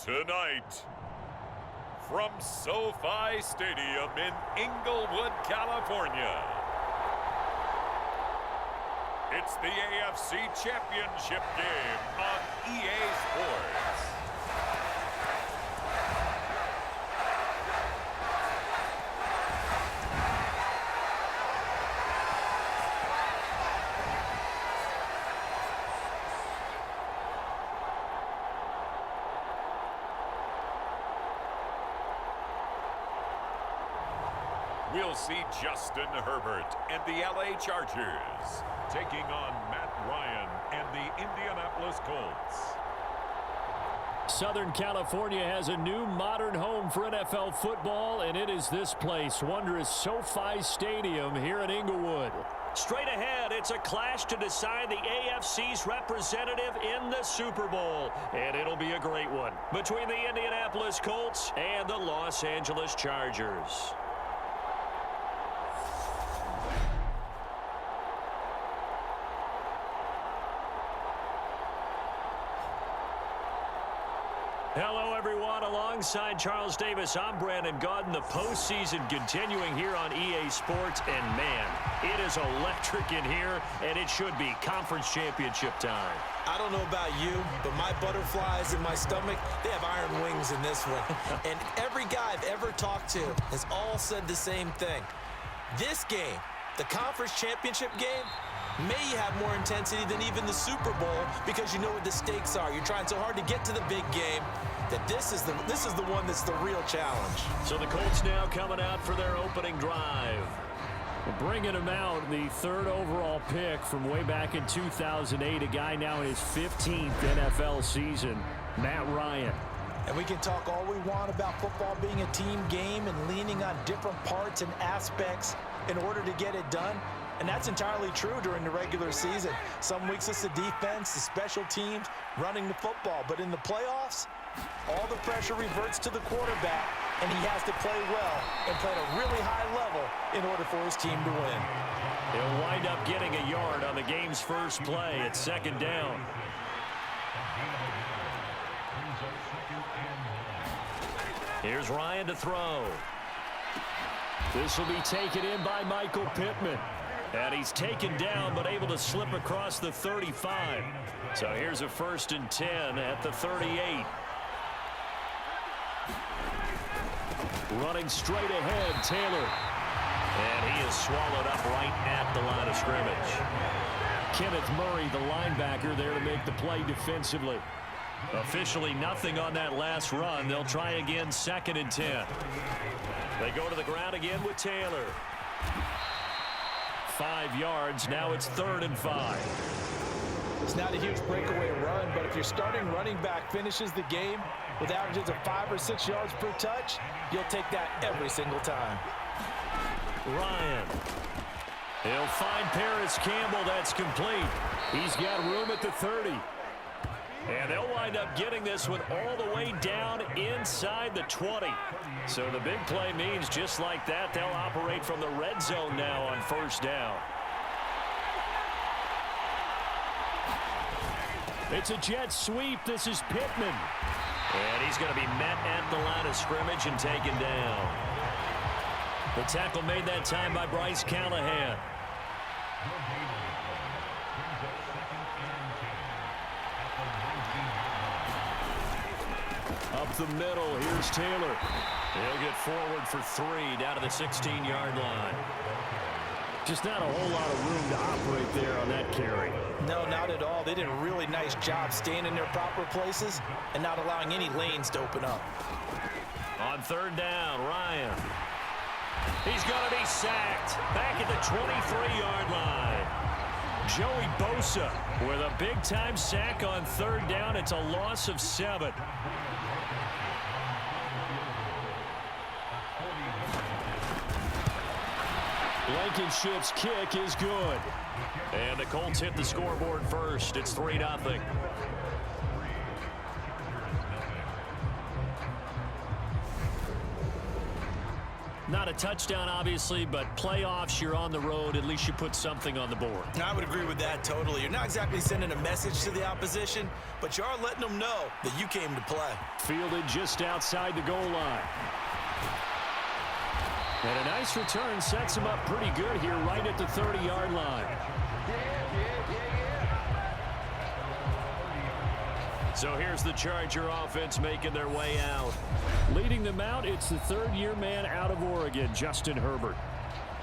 Tonight, from SoFi Stadium in Inglewood, California, it's the AFC Championship Game on EA Sports. We'll see Justin Herbert and the LA Chargers taking on Matt Ryan and the Indianapolis Colts. Southern California has a new modern home for NFL football, and it is this place, wondrous SoFi Stadium here in Inglewood. Straight ahead, it's a clash to decide the AFC's representative in the Super Bowl, and it'll be a great one between the Indianapolis Colts and the Los Angeles Chargers. Hello, everyone. Alongside Charles Davis, I'm Brandon Gaudin. The postseason continuing here on EA Sports. And, man, it is electric in here, and it should be conference championship time. I don't know about you, but my butterflies in my stomach, they have iron wings in this one. And every guy I've ever talked to has all said the same thing. This game, the conference championship game, may have more intensity than even the Super Bowl because you know what the stakes are. You're trying so hard to get to the big game that this is the one that's the real challenge. So the Colts now coming out for their opening drive. Bringing him out, the third overall pick from way back in 2008, a guy now in his 15th NFL season, Matt Ryan. And we can talk all we want about football being a team game and leaning on different parts and aspects in order to get it done. And that's entirely true during the regular season. Some weeks it's the defense, the special teams, running the football. But in the playoffs, all the pressure reverts to the quarterback, and he has to play well and play at a really high level in order for his team to win. He'll wind up getting a yard on the game's first play at second down. Here's Ryan to throw. This will be taken in by Michael Pittman. And he's taken down, but able to slip across the 35. So here's a 1st and 10 at the 38. Running straight ahead, Taylor. And he is swallowed up right at the line of scrimmage. Kenneth Murray, the linebacker, there to make the play defensively. Officially nothing on that last run. They'll try again, 2nd and 10. They go to the ground again with Taylor. 5 yards. Now it's 3rd and 5. It's not a huge breakaway run, but if your starting running back finishes the game with averages of 5 or 6 yards per touch, you'll take that every single time. Ryan. He'll find Paris Campbell. That's complete. He's got room at the 30. And they'll wind up getting this one all the way down inside the 20. So the big play means just like that, they'll operate from the red zone now on 1st down. It's a jet sweep. This is Pittman. And he's going to be met at the line of scrimmage and taken down. The tackle made that time by Bryce Callahan. Up the middle, here's Taylor. He'll get forward for 3 down to the 16-yard line. Just not a whole lot of room to operate there on that carry. No, not at all. They did a really nice job staying in their proper places and not allowing any lanes to open up. On 3rd down, Ryan. He's going to be sacked back at the 23-yard line. Joey Bosa with a big-time sack on 3rd down. It's a loss of 7. Blankenship's kick is good. And the Colts hit the scoreboard first. It's 3-0. Not a touchdown, obviously, but playoffs, you're on the road. At least you put something on the board. I would agree with that totally. You're not exactly sending a message to the opposition, but you are letting them know that you came to play. Fielded just outside the goal line. And a nice return sets him up pretty good here right at the 30-yard line. So here's the Charger offense making their way out. Leading them out, it's the third-year man out of Oregon, Justin Herbert.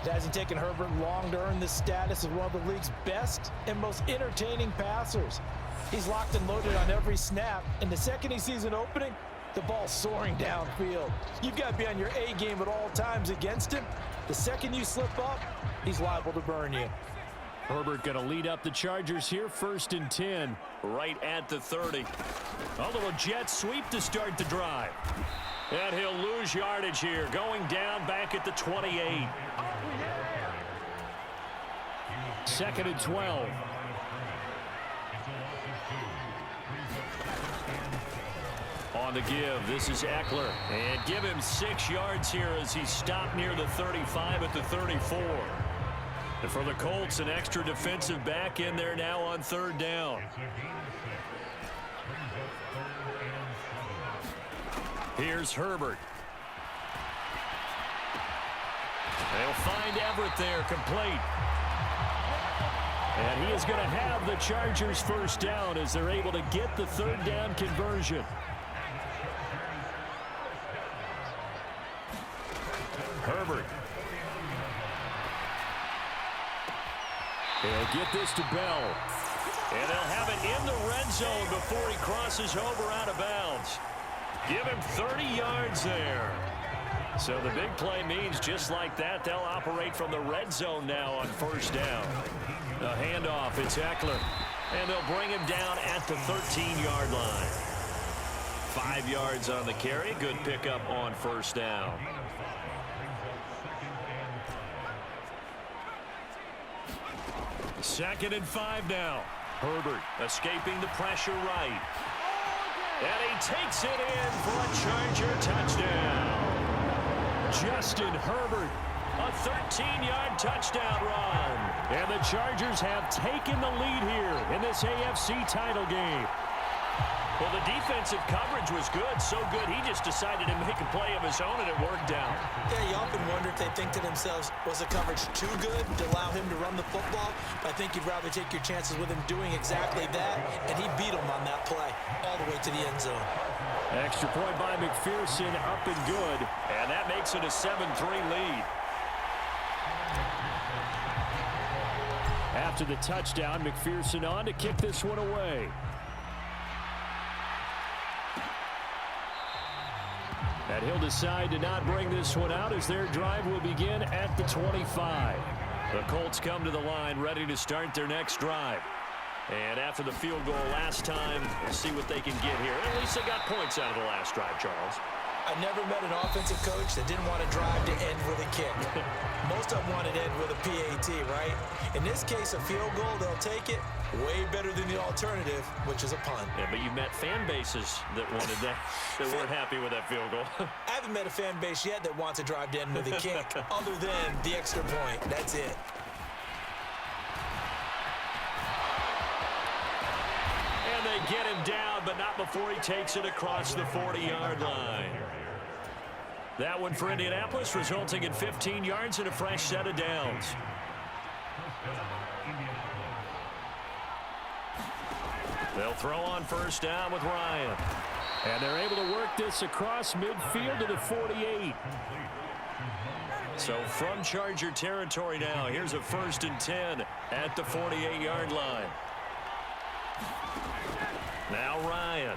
It hasn't taken Herbert long to earn this status as one of the league's best and most entertaining passers. He's locked and loaded on every snap, and the second he sees an opening, the ball's soaring downfield. You've got to be on your A game at all times against him. The second you slip up, he's liable to burn you. Herbert going to lead up the Chargers here, 1st and 10, right at the 30. A little jet sweep to start the drive. And he'll lose yardage here, going down back at the 28. 2nd and 12. On the give, this is Eckler. And give him 6 yards here as he stopped near the 35 at the 34. And for the Colts, an extra defensive back in there now on 3rd down. Here's Herbert. They'll find Everett there, complete. And he is going to have the Chargers 1st down as they're able to get the 3rd down conversion. Herbert. He'll get this to Bell. And they'll have it in the red zone before he crosses over out of bounds. Give him 30 yards there. So the big play means just like that, they'll operate from the red zone now on 1st down. The handoff, it's Eckler. And they'll bring him down at the 13-yard line. 5 yards on the carry. Good pickup on 1st down. 2nd and 5 now. Herbert escaping the pressure right. And he takes it in for a Charger touchdown. Justin Herbert, a 13-yard touchdown run. And the Chargers have taken the lead here in this AFC title game. Well, the defensive coverage was good, so good he just decided to make a play of his own, and it worked out. Yeah, you often wonder if they think to themselves, was the coverage too good to allow him to run the football? I think you'd rather take your chances with him doing exactly that, and he beat him on that play all the way to the end zone. Extra point by McPherson, up and good, and that makes it a 7-3 lead. After the touchdown, McPherson on to kick this one away. And he'll decide to not bring this one out as their drive will begin at the 25. The Colts come to the line ready to start their next drive. And after the field goal last time, we'll see what they can get here. At least they got points out of the last drive, Charles. I never met an offensive coach that didn't want to drive to end with a kick. Most of them wanted to end with a PAT, right? In this case, a field goal, they'll take it. Way better than the alternative, which is a punt. Yeah, but you've met fan bases that wanted that, that weren't happy with that field goal. I haven't met a fan base yet that wants to drive to end with a kick, other than the extra point. That's it. And they get him down, but not before he takes it across the 40-yard line. That one for Indianapolis, resulting in 15 yards and a fresh set of downs. They'll throw on 1st down with Ryan. And they're able to work this across midfield to the 48. So from Charger territory now, here's a 1st and 10 at the 48-yard line. Now Ryan.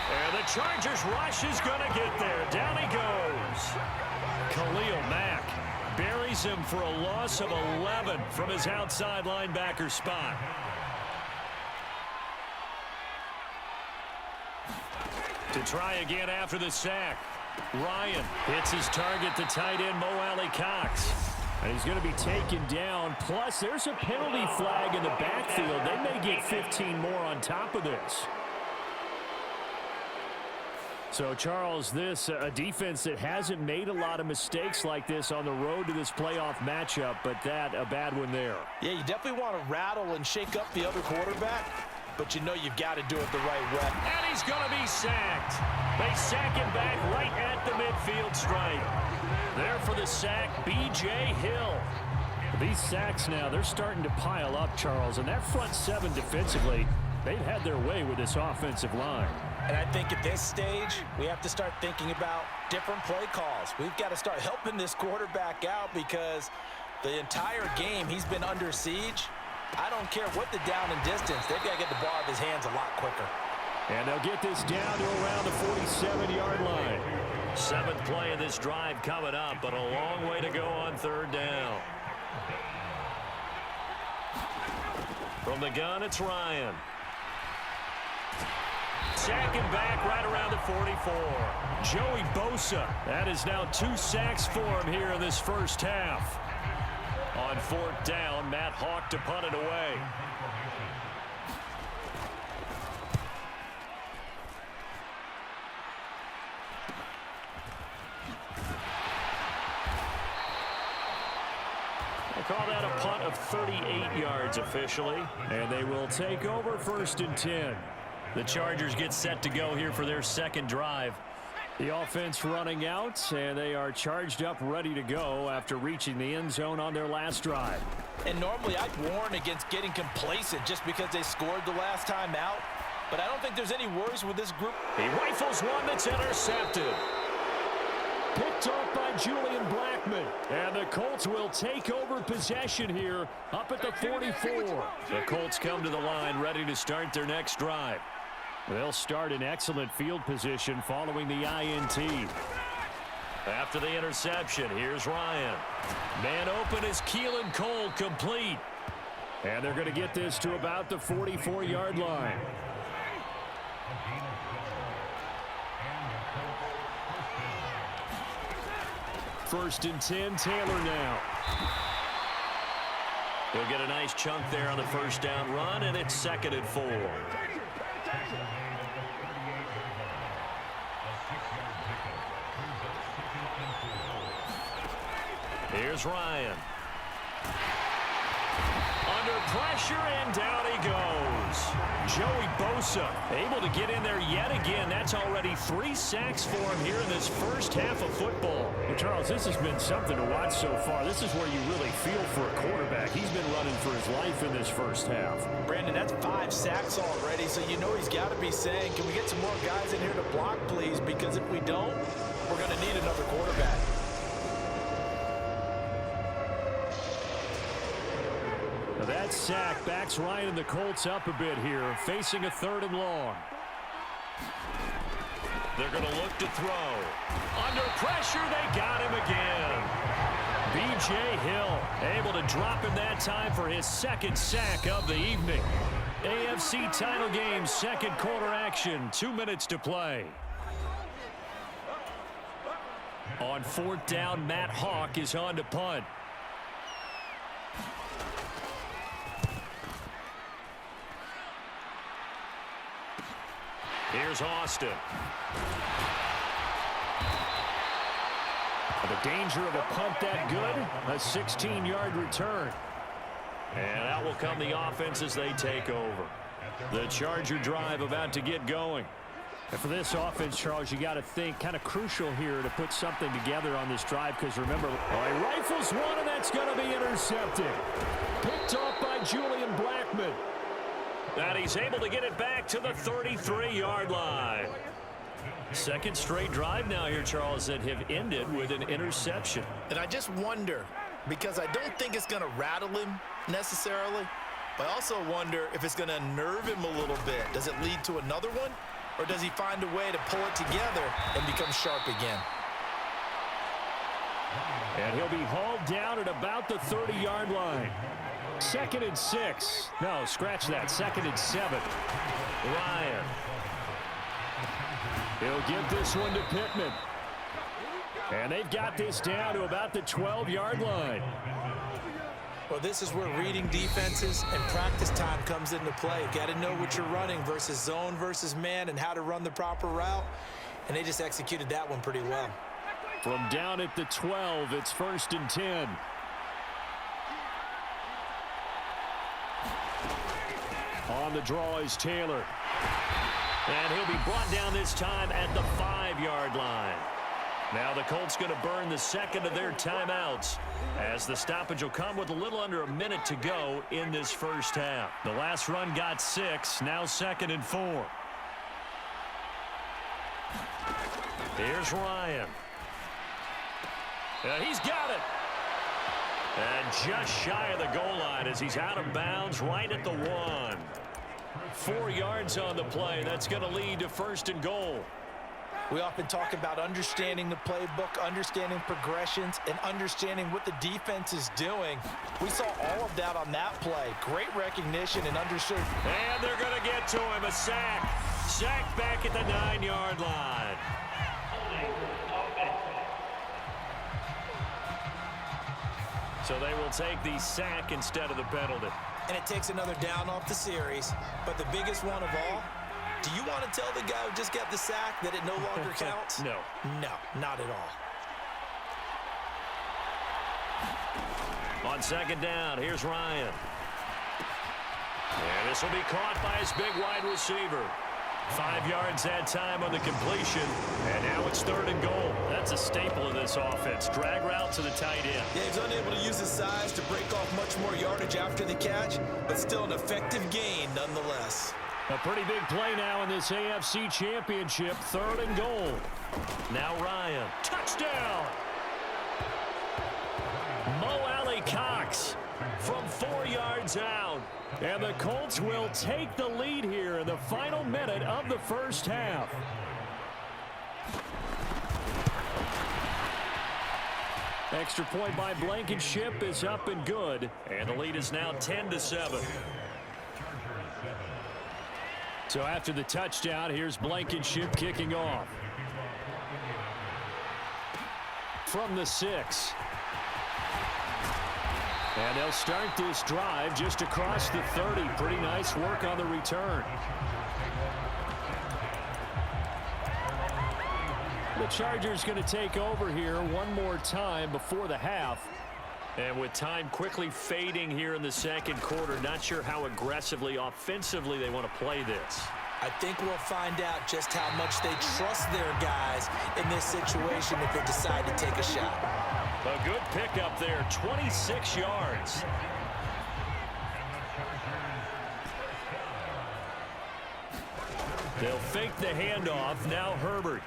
And the Chargers rush is going to get there. Down he goes. Khalil Mack buries him for a loss of 11 from his outside linebacker spot. To try again after the sack. Ryan hits his target, the tight end, Mo Alley-Cox. And he's going to be taken down. Plus, there's a penalty flag in the backfield. They may get 15 more on top of this. So, Charles, this a defense that hasn't made a lot of mistakes like this on the road to this playoff matchup, but that a bad one there. Yeah, you definitely want to rattle and shake up the other quarterback, but you know you've got to do it the right way. And he's going to be sacked. They sack him back right at the midfield stripe. There for the sack, B.J. Hill. These sacks now, they're starting to pile up, Charles, and that front seven defensively, they've had their way with this offensive line. And I think at this stage, we have to start thinking about different play calls. We've got to start helping this quarterback out because the entire game he's been under siege. I don't care what the down and distance. They've got to get the ball out of his hands a lot quicker. And they'll get this down to around the 47-yard line. Seventh play of this drive coming up, but a long way to go on third down. From the gun, it's Ryan. Sacking back right around the 44. Joey Bosa. That is now 2 sacks for him here in this first half. On fourth down, Matt Hawk to punt it away. They call that a punt of 38 yards officially. And they will take over first and 10. The Chargers get set to go here for their second drive. The offense running out, and they are charged up, ready to go after reaching the end zone on their last drive. And normally I'd warn against getting complacent just because they scored the last time out. But I don't think there's any worries with this group. He rifles one that's intercepted. Picked off by Julian Blackmon. And the Colts will take over possession here up at the 44. The Colts come to the line ready to start their next drive. They'll start in excellent field position following the INT. After the interception, here's Ryan. Man open is Keelan Cole, complete. And they're going to get this to about the 44-yard line. First and 10, Taylor now. He'll get a nice chunk there on the first down run, and it's 2nd and 4. Here's Ryan. Under pressure, and down he goes. Joey Bosa able to get in there yet again. That's already 3 sacks for him here in this first half of football. Well, Charles, this has been something to watch so far. This is where you really feel for a quarterback. He's been running for his life in this first half. Brandon, that's 5 sacks already, so you know he's got to be saying, can we get some more guys in here to block, please? Because if we don't, we're going to need another quarterback. That sack backs Ryan and the Colts up a bit here, facing a 3rd and long. They're going to look to throw. Under pressure, they got him again. B.J. Hill able to drop him that time for his 2nd sack of the evening. AFC title game, 2nd quarter action, 2 minutes to play. On 4th down, Matt Hawk is on to punt. Here's Austin. The danger of a punt that good, a 16-yard return. And out will come the offense as they take over. The Charger drive about to get going. And for this offense, Charles, you got to think kind of crucial here to put something together on this drive because remember, he rifles one and that's going to be intercepted. Picked off by Julian Blackmon. And he's able to get it back to the 33-yard line. 2nd straight drive now here, Charles, that have ended with an interception. And I just wonder, because I don't think it's going to rattle him necessarily, but I also wonder if it's going to nerve him a little bit. Does it lead to another one? Or does he find a way to pull it together and become sharp again? And he'll be hauled down at about the 30-yard line. 2nd and 6. No, scratch that. 2nd and 7. Ryan. He'll give this one to Pittman. And they've got this down to about the 12-yard line. Well, this is where reading defenses and practice time comes into play. Got to know what you're running versus zone versus man and how to run the proper route. and they just executed that one pretty well. From down at the 12, it's 1st and 10. On the draw is Taylor. And he'll be brought down this time at the 5-yard line. Now the Colts going to burn the second of their timeouts as the stoppage will come with a little under a minute to go in this first half. The last run got 6, now 2nd and 4. Here's Ryan. He's got it. And just shy of the goal line as he's out of bounds right at the 1. 4 yards on the play. That's going to lead to 1st and goal. We often talk about understanding the playbook, understanding progressions, and understanding what the defense is doing. We saw all of that on that play. Great recognition and understood. And they're going to get to him. A sack. Sack back at the 9-yard line. So they will take the sack instead of the penalty. And it takes another down off the series. But the biggest one of all, do you want to tell the guy who just got the sack that it no longer counts? No. No, not at all. On 2nd down, here's Ryan. And this will be caught by his big wide receiver. 5 yards that time on the completion. And now it's 3rd and goal. That's a staple of this offense. Drag route to the tight end. Yeah, he's unable to use his size to break off much more yardage after the catch, but still an effective gain nonetheless. A pretty big play now in this AFC Championship. 3rd and goal. Now Ryan. Touchdown! Mo Alley Cox from 4 yards out. And the Colts will take the lead here in the final minute of the first half. Extra point by Blankenship is up and good. And the lead is now 10-7. So after the touchdown, here's Blankenship kicking off. From the 6. And they'll start this drive just across the 30. Pretty nice work on the return. The Chargers going to take over here one more time before the half. And with time quickly fading here in the second quarter, not sure how aggressively, offensively they want to play this. I think we'll find out just how much they trust their guys in this situation if they decide to take a shot. A good pickup there, 26 yards. They'll fake the handoff. Now Herbert.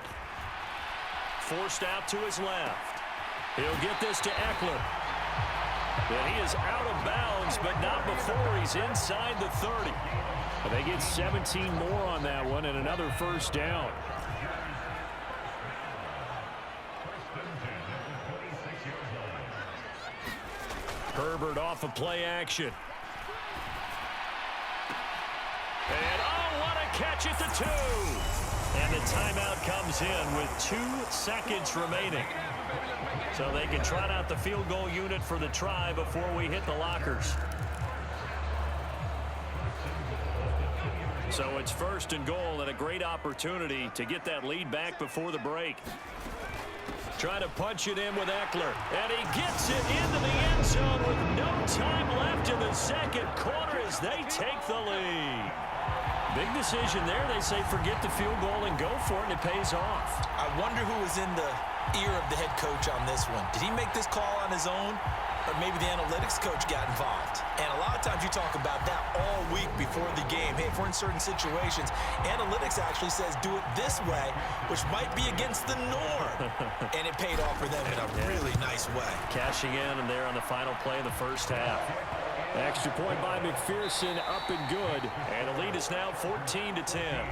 Forced out to his left. He'll get this to Eckler. And he is out of bounds, but not before he's inside the 30. They get 17 more on that one and another first down. Herbert off of play action. And oh, what a catch at the 2. And the timeout comes in with 2 seconds remaining. So they can trot out the field goal unit for the try before we hit the lockers. So it's 1st and goal and a great opportunity to get that lead back before the break. Trying to punch it in with Eckler. And he gets it into the end zone with no time left in the second quarter as they take the lead. Big decision there. They say forget the field goal and go for it, and it pays off. I wonder who was in the ear of the head coach on this one. Did he make this call on his own? Or maybe the analytics coach got involved. And a lot of times you talk about that all week before the game. Hey, if we're in certain situations, analytics actually says do it this way, which might be against the norm. And it paid off for them in a really nice way. Cashing in and there on the final play of the first half. Extra point by McPherson, up and good. And the lead is now 14-10.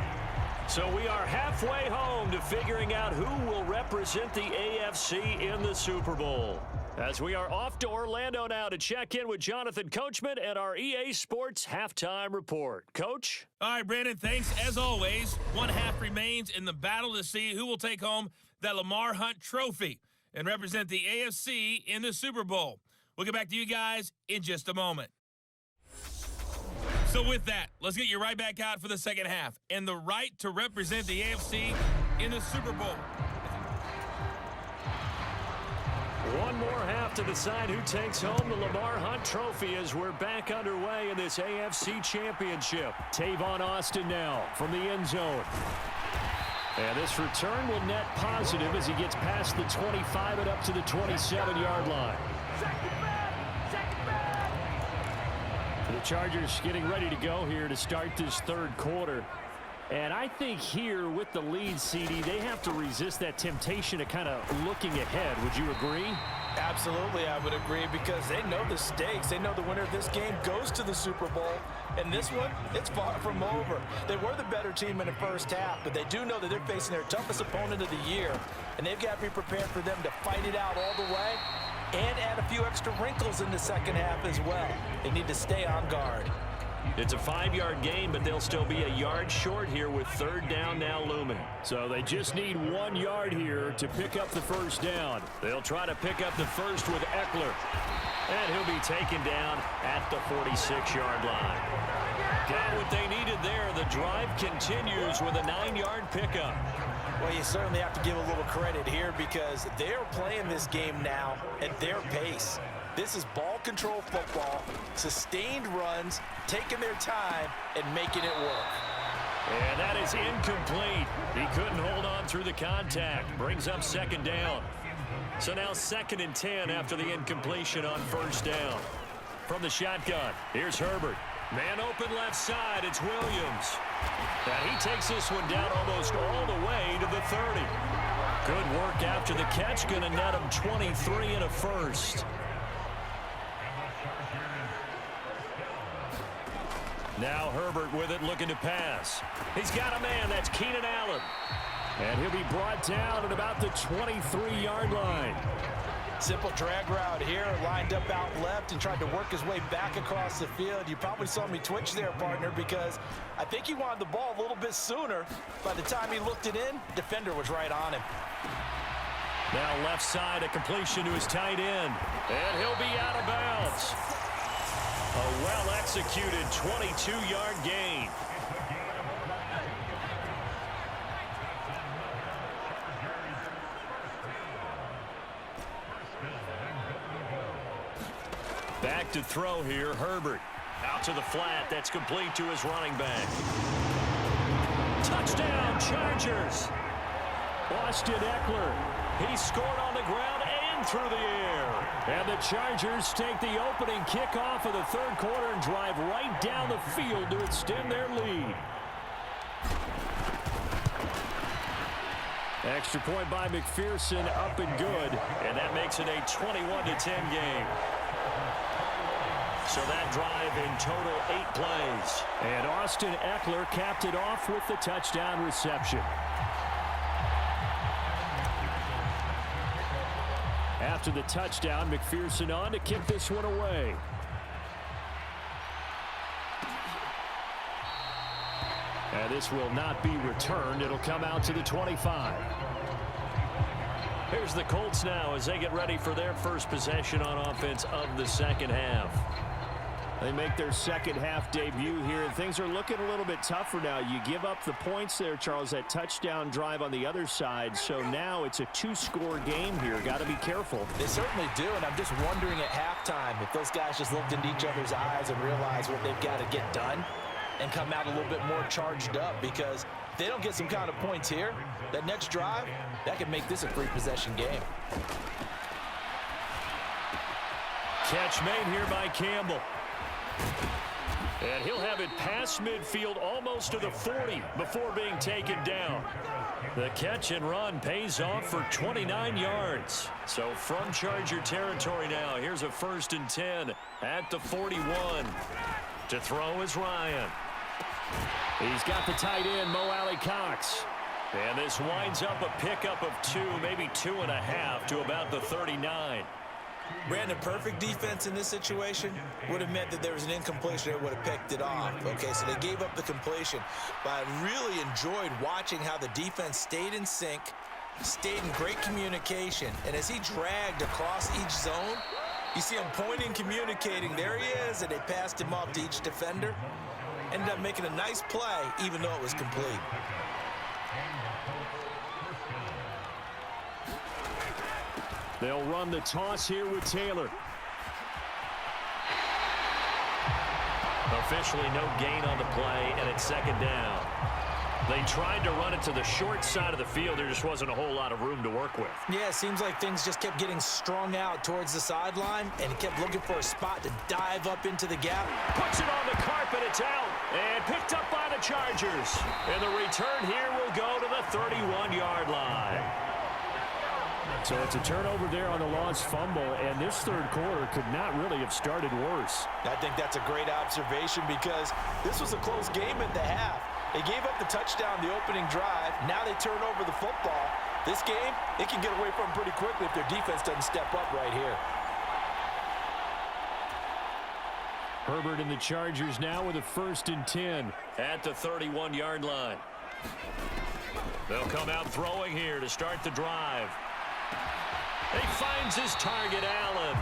So we are halfway home to figuring out who will represent the AFC in the Super Bowl. As we are off to Orlando now to check in with Jonathan Coachman and our EA Sports Halftime Report. Coach? All right, Brandon, thanks. As always, one half remains in the battle to see who will take home that Lamar Hunt trophy and represent the AFC in the Super Bowl. We'll get back to you guys in just a moment. So with that, let's get you right back out for the second half. And the right to represent the AFC in the Super Bowl. One more half to decide who takes home the Lamar Hunt Trophy as we're back underway in this AFC Championship. Tavon Austin now from the end zone. And this return will net positive as he gets past the 25 and up to the 27-yard line. The Chargers getting ready to go here to start this third quarter. And I think here with the lead, CD, they have to resist that temptation of kind of looking ahead. Would you agree? Absolutely, I would agree, because they know the stakes. They know the winner of this game goes to the Super Bowl. And this one, it's far from over. They were the better team in the first half, but they do know that they're facing their toughest opponent of the year. And they've got to be prepared for them to fight it out all the way and add a few extra wrinkles in the second half as well. They need to stay on guard. It's a 5-yard gain, but they'll still be a yard short here with third down now looming. So they just need 1 yard here to pick up the first down. They'll try to pick up the first with Eckler. And he'll be taken down at the 46-yard line. Got what they needed there. The drive continues with a 9-yard pickup. Well, you certainly have to give a little credit here because they're playing this game now at their pace. This is ball control football, sustained runs, taking their time, and making it work. And that is incomplete. He couldn't hold on through the contact. Brings up second down. So now 2nd and 10 after the incompletion on first down. From the shotgun, here's Herbert. Man open left side, it's Williams. And he takes this one down almost all the way to the 30. Good work after the catch, going to net him 23 and a first. Now Herbert with it, looking to pass. He's got a man, that's Keenan Allen. And he'll be brought down at about the 23-yard line. Simple drag route here, lined up out left and tried to work his way back across the field. You probably saw me twitch there, partner, because I think he wanted the ball a little bit sooner. By the time he looked it in, defender was right on him. Now left side, a completion to his tight end. And he'll be out of bounds. A well-executed 22-yard gain. Back to throw here, Herbert. Out to the flat, that's complete to his running back. Touchdown, Chargers. Austin Eckler, he scored on the ground and through the air. And the Chargers take the opening kickoff of the third quarter and drive right down the field to extend their lead. Extra point by McPherson, up and good. And that makes it a 21-10 game. So that drive in total 8 plays. And Austin Eckler capped it off with the touchdown reception. After the touchdown, McPherson on to kick this one away. And this will not be returned. It'll come out to the 25. Here's the Colts now as they get ready for their first possession on offense of the second half. They make their second half debut here, and things are looking a little bit tougher now. You give up the points there, Charles, that touchdown drive on the other side. So now it's a 2-score game here. Got to be careful. They certainly do, and I'm just wondering at halftime if those guys just looked into each other's eyes and realized what they've got to get done and come out a little bit more charged up, because if they don't get some kind of points here, that next drive, that could make this a 3-possession game. Catch made here by Campbell. And he'll have it past midfield almost to the 40 before being taken down. The catch and run pays off for 29 yards. So from Charger territory now, here's a 1st and 10 at the 41. To throw is Ryan. He's got the tight end, Mo Alley-Cox. And this winds up a pickup of 2, maybe 2.5 to about the 39. Brandon, perfect defense in this situation would have meant that there was an incompletion that would have picked it off. Okay, so they gave up the completion. But I really enjoyed watching how the defense stayed in sync, stayed in great communication. And as he dragged across each zone, you see him pointing, communicating. There he is, and they passed him off to each defender. Ended up making a nice play, even though it was complete. They'll run the toss here with Taylor. Officially no gain on the play, and it's second down. They tried to run it to the short side of the field. There just wasn't a whole lot of room to work with. Yeah, it seems like things just kept getting strung out towards the sideline, and he kept looking for a spot to dive up into the gap. Puts it on the carpet. It's out. And picked up by the Chargers. And the return here will go to the 31-yard line. So it's a turnover there on the lost fumble, and this third quarter could not really have started worse. I think that's a great observation because this was a close game at the half. They gave up the touchdown the opening drive. Now they turn over the football. This game, they can get away from them pretty quickly if their defense doesn't step up right here. Herbert and the Chargers now with a 1st and 10 at the 31-yard line. They'll come out throwing here to start the drive. He finds his target, Allen.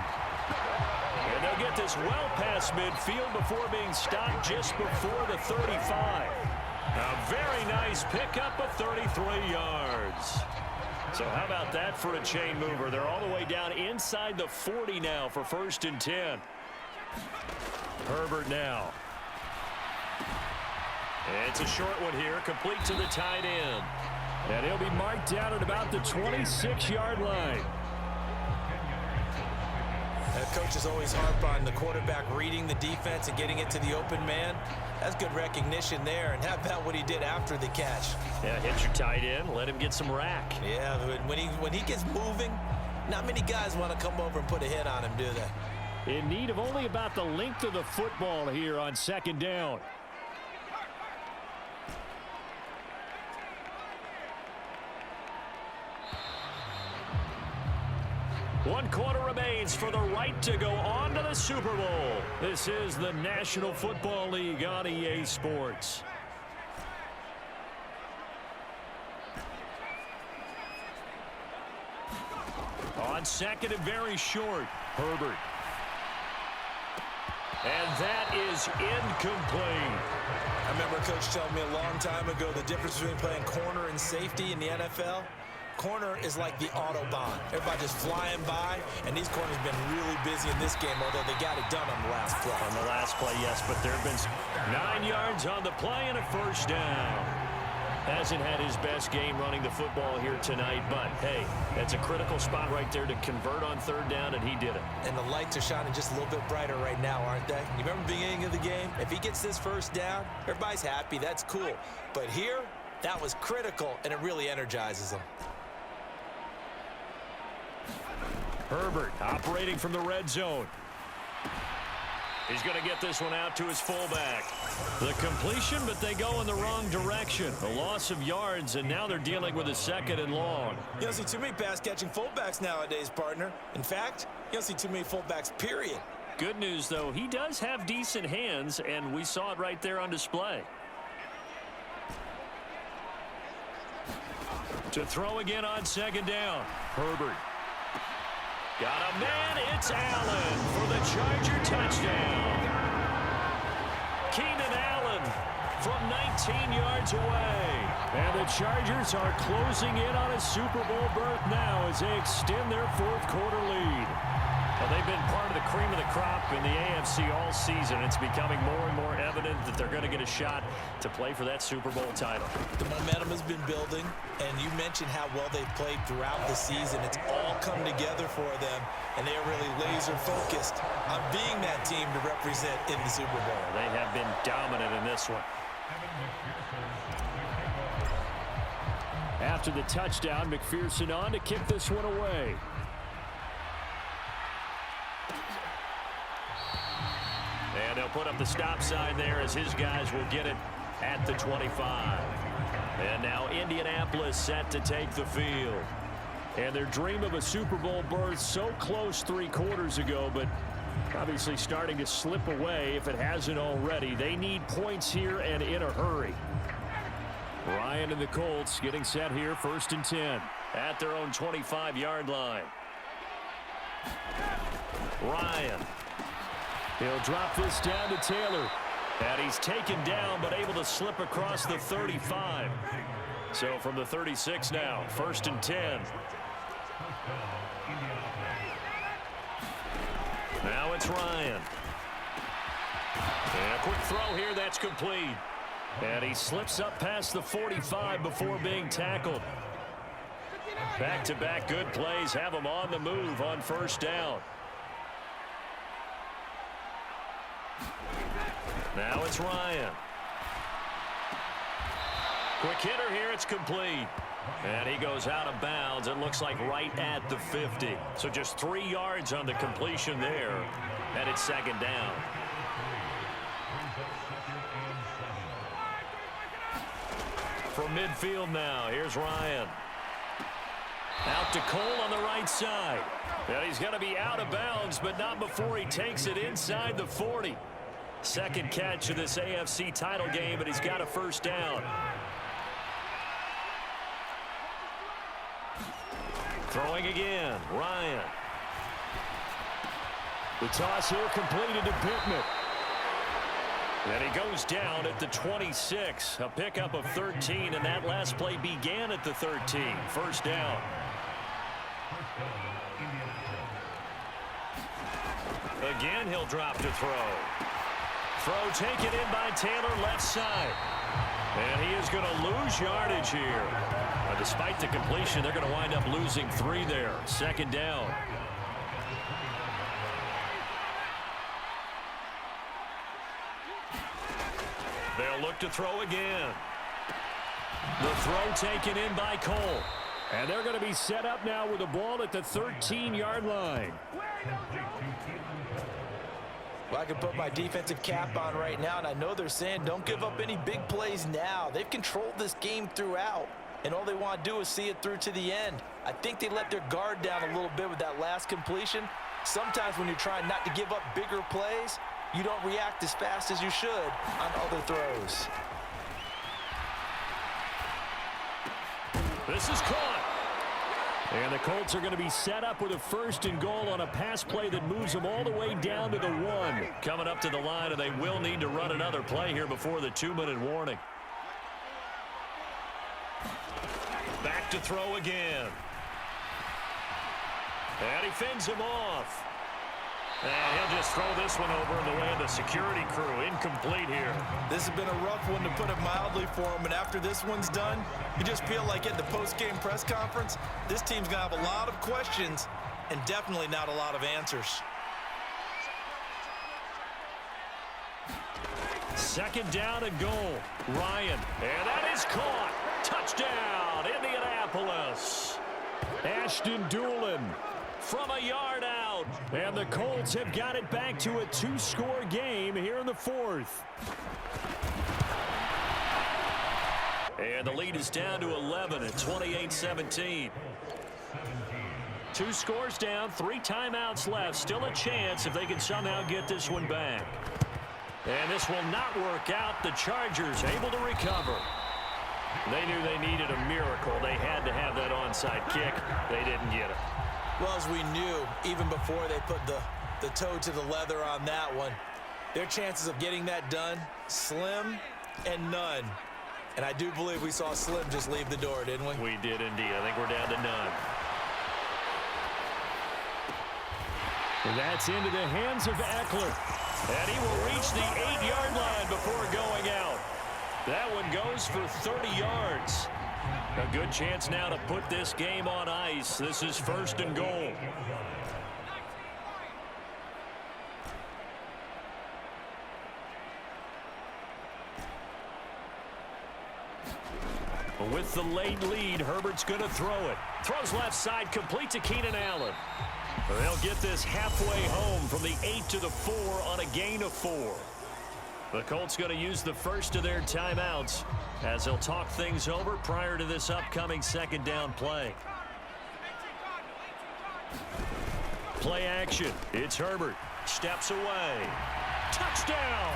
And they'll get this well past midfield before being stopped just before the 35. A very nice pickup of 33 yards. So how about that for a chain mover? They're all the way down inside the 40 now for 1st and 10. Herbert now. It's a short one here, complete to the tight end. And he'll be marked down at about the 26-yard line. Coaches always harp on the quarterback reading the defense and getting it to the open man. That's good recognition there. And how about what he did after the catch? Yeah, hit your tight end, let him get some rack. Yeah, when he gets moving, not many guys want to come over and put a hit on him, do they? In need of only about the length of the football here on 2nd down. One quarter remains for the right to go on to the Super Bowl. This is the National Football League on EA Sports. On 2nd and very short, Herbert. And that is incomplete. I remember a coach telling me a long time ago the difference between playing corner and safety in the NFL. Corner is like the Autobahn. Everybody just flying by, and these corners have been really busy in this game, although they got it done on the last play. On the last play, yes, but there have been 9 yards on the play and a 1st down. Hasn't had his best game running the football here tonight, but, hey, that's a critical spot right there to convert on 3rd down, and he did it. And the lights are shining just a little bit brighter right now, aren't they? You remember the beginning of the game? If he gets this 1st down, everybody's happy. That's cool. But here, that was critical, and it really energizes them. Herbert operating from the red zone. He's going to get this one out to his fullback. The completion, but they go in the wrong direction. A loss of yards, and now they're dealing with a 2nd and long. You don't see too many pass-catching fullbacks nowadays, partner. In fact, you don't see too many fullbacks, period. Good news, though, he does have decent hands, and we saw it right there on display. To throw again on 2nd down. Herbert. Got a man, it's Allen for the Charger touchdown. Keenan Allen from 19 yards away. And the Chargers are closing in on a Super Bowl berth now as they extend their 4th quarter lead. Well, they've been part of the cream of the crop in the AFC all season. It's becoming more and more evident that they're going to get a shot to play for that Super Bowl title. The momentum has been building, and you mentioned how well they've played throughout the season. It's all come together for them, and they are really laser-focused on being that team to represent in the Super Bowl. They have been dominant in this one. After the touchdown, McPherson on to kick this one away. And they'll put up the stop sign there as his guys will get it at the 25. And now Indianapolis set to take the field. And their dream of a Super Bowl berth so close 3 quarters ago, but obviously starting to slip away if it hasn't already. They need points here and in a hurry. Ryan and the Colts getting set here, 1st and 10. At their own 25-yard line. Ryan. He'll drop this down to Taylor. And he's taken down but able to slip across the 35. So from the 36 now, 1st and 10. Now it's Ryan. And a quick throw here, that's complete. And he slips up past the 45 before being tackled. Back-to-back good plays have him on the move on 1st down. Now it's Ryan. Quick hitter here, it's complete. And he goes out of bounds, it looks like right at the 50. So just 3 yards on the completion there. And it's 2nd down. From midfield now, here's Ryan. Out to Cole on the right side. And he's going to be out of bounds, but not before he takes it inside the 40. 2nd catch of this AFC title game, and he's got a 1st down. Throwing again, Ryan. The toss here completed to Pittman. And he goes down at the 26. A pickup of 13, and that last play began at the 13. 1st down. Again, he'll drop to throw. Throw taken in by Taylor, left side. And he is going to lose yardage here. But despite the completion, they're going to wind up losing 3 there. 2nd down. They'll look to throw again. The throw taken in by Cole. And they're going to be set up now with the ball at the 13-yard line. Well, I can put my defensive cap on right now, and I know they're saying don't give up any big plays now. They've controlled this game throughout, and all they want to do is see it through to the end. I think they let their guard down a little bit with that last completion. Sometimes when you're trying not to give up bigger plays, you don't react as fast as you should on other throws. This is caught. And the Colts are going to be set up with a 1st and goal on a pass play that moves them all the way down to the 1. Coming up to the line, and they will need to run another play here before the 2-minute warning. Back to throw again. And he fends him off. And he'll just throw this one over in the way of the security crew. Incomplete here. This has been a rough one, to put it mildly, for him. And after this one's done, you just feel like at the post-game press conference, this team's going to have a lot of questions and definitely not a lot of answers. 2nd down and goal. Ryan. And that is caught. Touchdown, Indianapolis. Ashton Doolin From a yard out. And the Colts have got it back to a 2-score game here in the 4th. And the lead is down to 11 at 28-17. 2 scores down, 3 timeouts left. Still a chance if they can somehow get this one back. And this will not work out. The Chargers able to recover. They knew they needed a miracle. They had to have that onside kick. They didn't get it. Well, as we knew, even before they put the toe to the leather on that one, their chances of getting that done, slim and none. And I do believe we saw Slim just leave the door, didn't we? We did indeed. I think we're down to none. And that's into the hands of Eckler. And he will reach the 8-yard line before going out. That one goes for 30 yards. A good chance now to put this game on ice. This is 1st and goal. With the late lead, Herbert's going to throw it. Throws left side, complete to Keenan Allen. They'll get this halfway home from the 8 to the 4 on a gain of 4. The Colts going to use the first of their timeouts as they'll talk things over prior to this upcoming 2nd down play. Play action. It's Herbert. Steps away. Touchdown!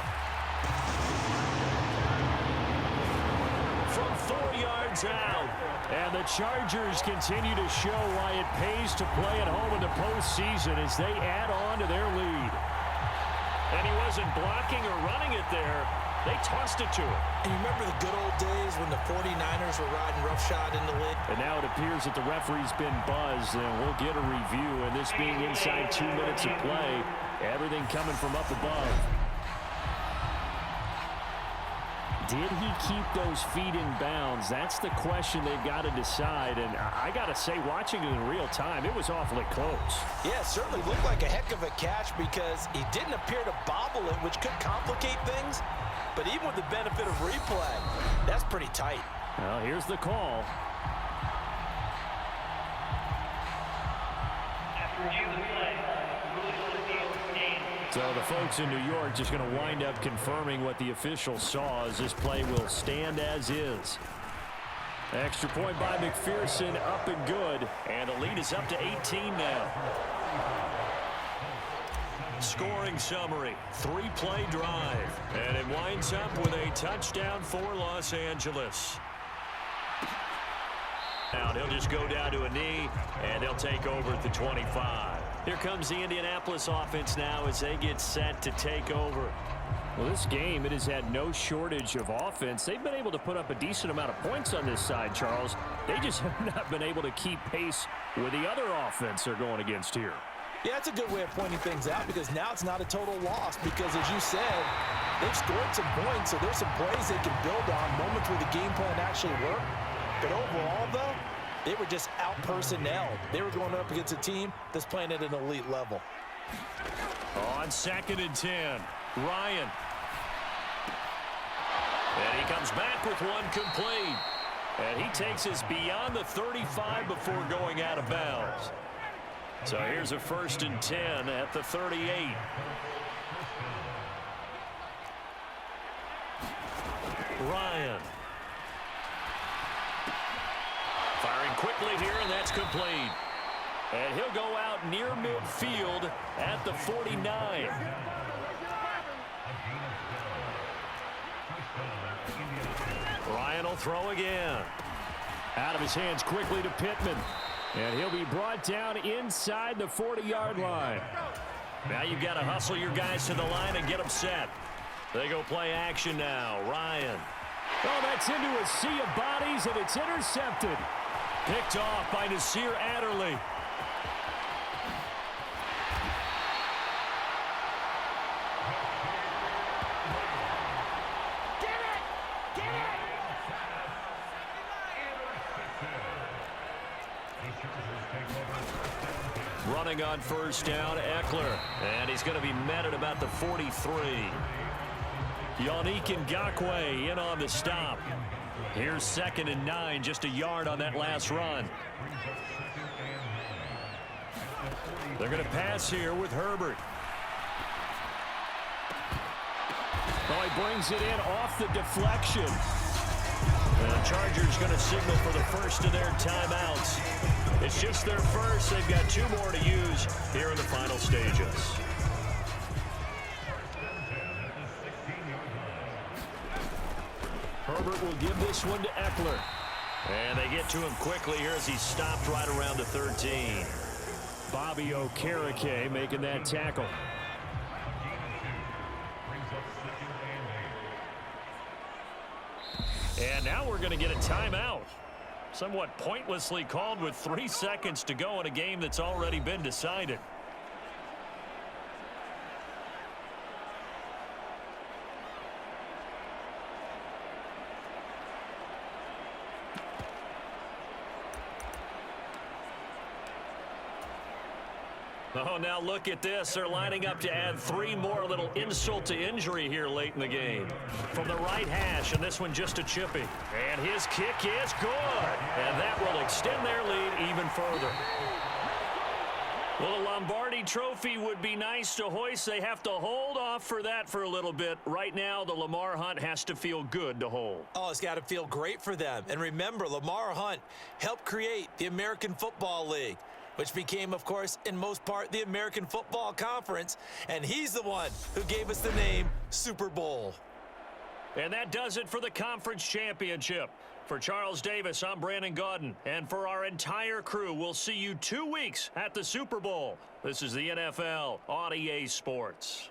From 4 yards out. And the Chargers continue to show why it pays to play at home in the postseason as they add on to their lead. And he wasn't blocking or running it there. They tossed it to him. And you remember the good old days when the the 49ers were riding roughshod in the league. And now it appears that the referee's been buzzed, and we'll get a review. And this being inside 2 minutes of play, everything coming from up above. Did he keep those feet in bounds? That's the question they've got to decide. And I got to say, watching it in real time, it was awfully close. Yeah, it certainly looked like a heck of a catch because he didn't appear to bobble it, which could complicate things. But even with the benefit of replay, that's pretty tight. Well, here's the call. So the folks in New York just going to wind up confirming what the official saw as this play will stand as is. Extra point by McPherson, up and good. And the lead is up to 18 now. Scoring summary, 3-play drive. And it winds up with a touchdown for Los Angeles. Now he'll just go down to a knee, and they'll take over at the 25. Here comes the Indianapolis offense now as they get set to take over. Well, this game, it has had no shortage of offense. They've been able to put up a decent amount of points on this side, Charles. They just have not been able to keep pace with the other offense they're going against here. Yeah, that's a good way of pointing things out because now it's not a total loss because, as you said, they've scored some points, so there's some plays they can build on, moments where the game plan actually worked. But overall, though, they were just out-personnelled. They were going up against a team that's playing at an elite level. On 2nd and 10, Ryan. And he comes back with one complete. And he takes us beyond the 35 before going out of bounds. So here's a 1st and 10 at the 38. Ryan. Firing quickly here, and that's complete. And he'll go out near midfield at the 49. Ryan will throw again. Out of his hands quickly to Pittman. And he'll be brought down inside the 40-yard line. Now you've got to hustle your guys to the line and get them set. They go play action now. Ryan. Oh, that's into a sea of bodies, and it's intercepted. Picked off by Nasir Adderley. Running on 1st down, Eckler. And he's going to be met at about the 43. Yannick Ngakoue in on the stop. Here's 2nd and 9, just a yard on that last run. They're going to pass here with Herbert. Oh, he brings it in off the deflection. And the Chargers going to signal for the first of their timeouts. It's just their first. They've got 2 more to use here in the final stages. Herbert will give this one to Eckler. And they get to him quickly here as he's stopped right around the 13. Bobby Okereke making that tackle. And now we're going to get a timeout. Somewhat pointlessly called with 3 seconds to go in a game that's already been decided. Oh, now look at this. They're lining up to add 3 more, little insult to injury here late in the game. From the right hash, and this one just a chippy. And his kick is good. And that will extend their lead even further. Well, the Lombardi Trophy would be nice to hoist. They have to hold off for that for a little bit. Right now, the Lamar Hunt has to feel good to hold. Oh, it's got to feel great for them. And remember, Lamar Hunt helped create the American Football League, which became, of course, in most part, the American Football Conference. And he's the one who gave us the name Super Bowl. And that does it for the conference championship. For Charles Davis, I'm Brandon Gaudin. And for our entire crew, we'll see you 2 weeks at the Super Bowl. This is the NFL on EA Sports.